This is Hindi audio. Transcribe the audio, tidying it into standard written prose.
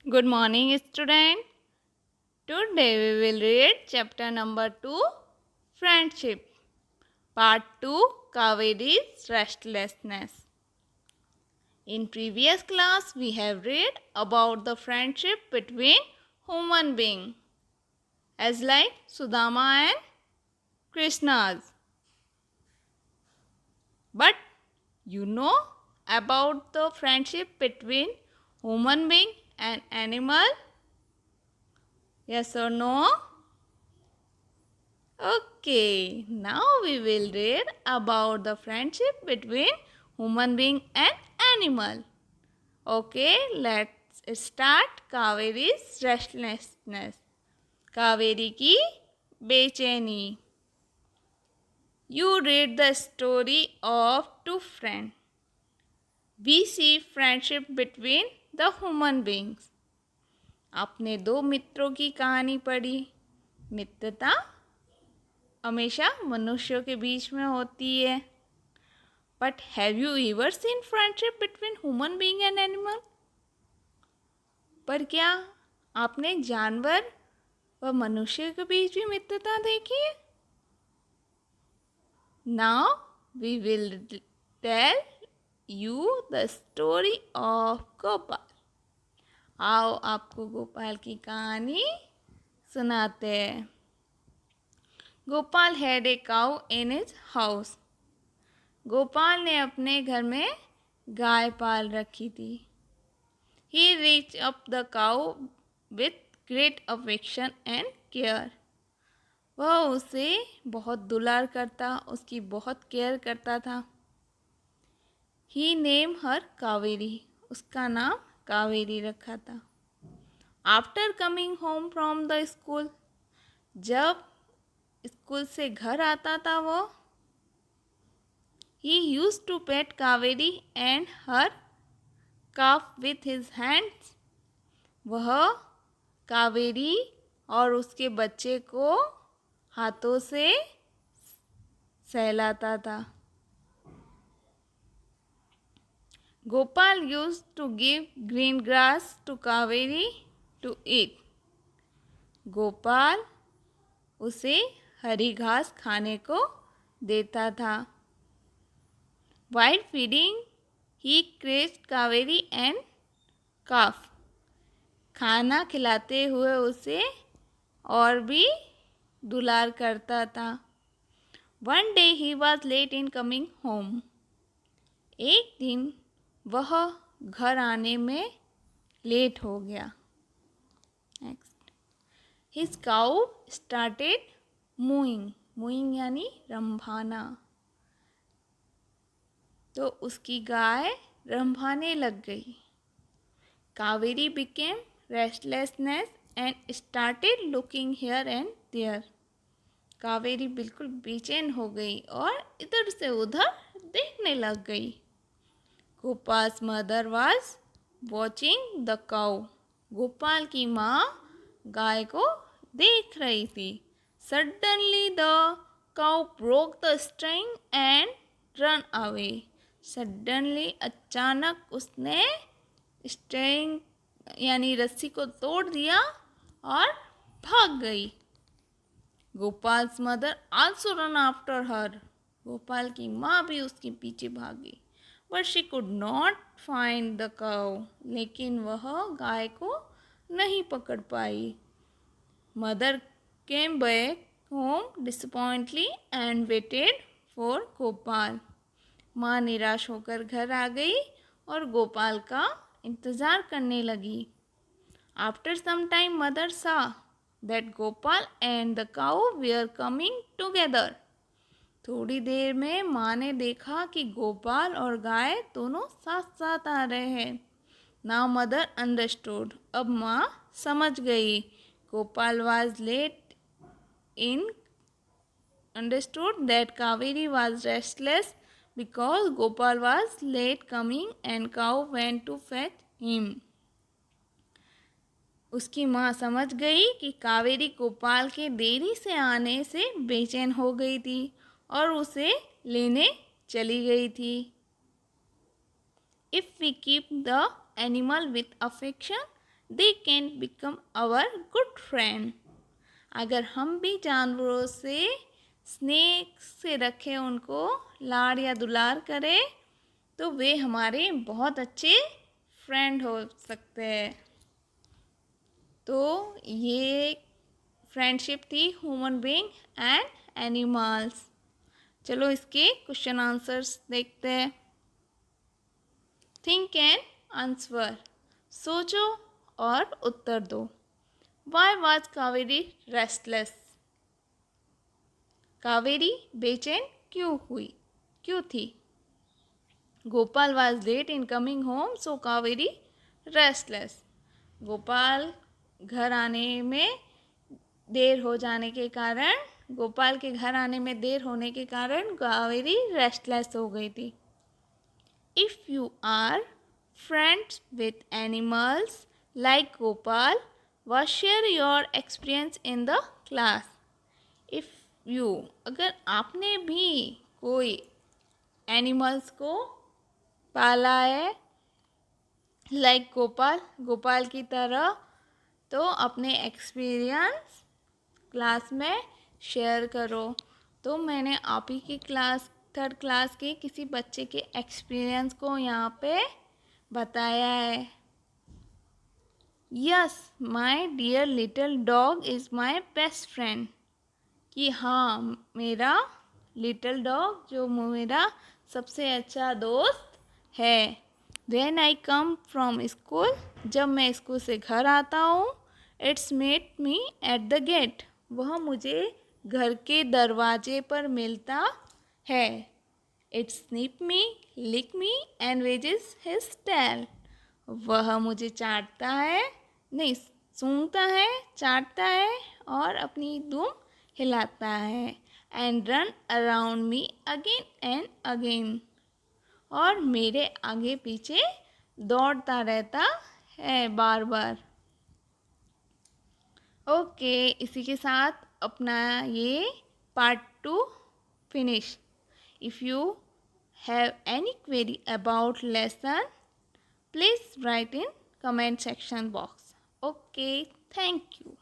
Good morning, student. Today we will read chapter number 2, Friendship. Part 2, Kaveri's Restlessness. In previous class, we have read about the friendship between human beings, as like Sudama and Krishna's. But you know about the friendship between human being and animal? Yes or no? Okay, now we will read about the friendship between human being and animal. Okay, let's start Kaveri's restlessness. Kaveri की बेचैनी. You read the story of two friends. We see friendship between the human beings. आपने दो मित्रों की कहानी पढ़ी. मित्रता हमेशा मनुष्यों के बीच में होती है. But have you ever seen friendship between human being and animal? पर क्या आपने जानवर व मनुष्य के बीच भी मित्रता देखी है? Now we will tell you the story of Gopal. आओ आपको गोपाल की कहानी सुनाते हैं. Gopal had a cow in his house. Gopal ने अपने घर में गाय पाल रखी थी. He reached up the cow with great affection and care. वह उसे बहुत दुलार करता, उसकी बहुत केयर करता था. He named her Kaveri. उसका नाम कावेरी रखा था. After coming home from the school, जब स्कूल से घर आता था वो, he used to pet Kaveri and her calf with his hands. वह कावेरी और उसके बच्चे को हाथों से सहलाता था. Gopal used to give green grass to Kaveri to eat. Gopal उसे हरी घास खाने को देता था. While feeding, he caressed Kaveri and calf. खाना खिलाते हुए उसे और भी दुलार करता था. One day he was late in coming home. एक दिन वह घर आने में लेट हो गया. Next. His cow started mooing. Mooing यानी रंभाना. तो उसकी गाय रंभाने लग गई. Kaveri became restlessness and started looking here and there. Kaveri बिल्कुल बेचैन हो गई और इधर से उधर देखने लग गई. Gopal's mother was watching the cow. Gopal की माँ गाय को देख रही थी. Suddenly the cow broke the string and run away. Suddenly अचानक उसने स्ट्रिंग यानी रस्सी को तोड़ दिया और भाग गई. Gopal's mother also run after her. Gopal की माँ भी उसके पीछे भागी. But she could not find the cow. लेकिन वह गाय को नहीं पकड़ पाई. Mother came back home disappointedly and waited for Gopal. माँ निराश होकर घर आ गई और गोपाल का इंतज़ार करने लगी. आफ्टर सम टाइम मदर सा that Gopal and the cow were coming together. थोड़ी देर में माँ ने देखा कि गोपाल और गाय दोनों साथ साथ आ रहे हैं. Now mother understood. अब माँ समझ गई. Gopal was late in understood that Kaveri was restless because Gopal was late coming and cow went to fetch him. उसकी माँ समझ गई कि कावेरी गोपाल के देरी से आने से बेचैन हो गई थी और उसे लेने चली गई थी. If we keep the animal with affection, they can become our good friend. अगर हम भी जानवरों से स्नेह से रखें, उनको लाड़ या दुलार करें, तो वे हमारे बहुत अच्छे फ्रेंड हो सकते हैं। तो ये फ्रेंडशिप थी ह्यूमन बीइंग एंड एनिमल्स। चलो इसके क्वेश्चन आंसर्स देखते हैं। थिंक एंड आंसर, सोचो और उत्तर दो। Why was Kaveri restless? Kaveri बेचैन क्यों थी? Gopal was late in coming home, so Kaveri restless. Gopal घर आने में देर हो जाने के कारण, गोपाल के घर आने में देर होने के कारण कावेरी रेस्टलेस हो गई थी। If you are friends with animals like Gopal, what share your experience in the class? If you, अगर आपने भी कोई एनिमल्स को पाला है लाइक गोपाल की तरह, तो अपने एक्सपीरियंस क्लास में शेयर करो। तो मैंने आप ही की थर्ड क्लास के किसी बच्चे के एक्सपीरियंस को यहाँ पे बताया है। Yes, my dear little dog is my best friend. कि हाँ, मेरा लिटिल डॉग जो मेरा सबसे अच्छा दोस्त है। When I come from school, जब मैं स्कूल से घर आता हूँ, it's met me at the gate, वह मुझे घर के दरवाजे पर मिलता है। It's snip me, lick me and wags his tail, वह मुझे चाटता है, नहीं सूंघता है, चाटता है और अपनी दुम हिलाता है। And run around me again and again, और मेरे आगे पीछे दौड़ता रहता है बार बार। ओके, इसी के साथ अपना ये part 2 finish. If you have any query about lesson, please write in comment section box. Okay, thank you.